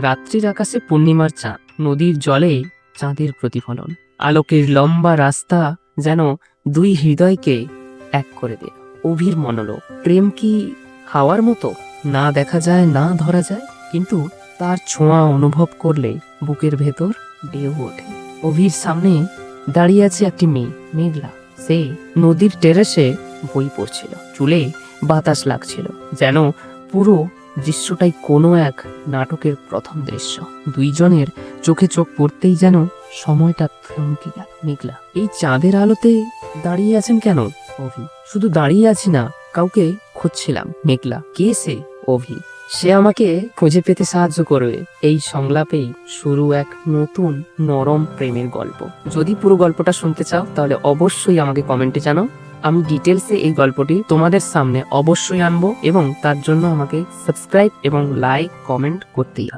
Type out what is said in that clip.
রাত্রির আকাশে পূর্ণিমার চাঁদ, নদীর জলে চাঁদের প্রতিফলন, আলোকের লম্বা রাস্তা যেন দুই হৃদয়কে এক করে দেয়। অভির মনোলোগ। প্রেম কি হাওয়ার মতো, না দেখা যায় না ধরা যায়, কিন্তু তার ছোঁয়া অনুভব করলে বুকের ভেতর ঢেউ ওঠে। অভির সামনে দাঁড়িয়ে আছে একটি মেয়ে, মেঘলা। সে নদীর টেরেসে বই পড়ছিল, চুলে বাতাস লাগছিল, যেন পুরো দৃশ্যটাই কোনো এক নাটকের প্রথম দৃশ্য। দুইজনের চোখে চোখ পড়তেই যেন সময়টা থমকে গেল। মেঘলা, এই চাঁদের আলোতে দাঁড়িয়ে আছেন কেন? অভি, শুধু দাঁড়িয়ে আছি না, কাউকে খুঁজছিলাম। মেঘলা, কে সে? অভি, সে আমাকে খুঁজে পেতে সাহায্য করবে। এই সংলাপেই শুরু এক নতুন নরম প্রেমের গল্প। যদি পুরো গল্পটা শুনতে চাও তাহলে অবশ্যই আমাকে কমেন্টে জানাও। আমি ডিটেলসে এই গল্পটি তোমাদের সামনে অবশ্যই আনবো, এবং তার জন্য আমাকে সাবস্ক্রাইব এবং লাইক কমেন্ট করতেই হবে।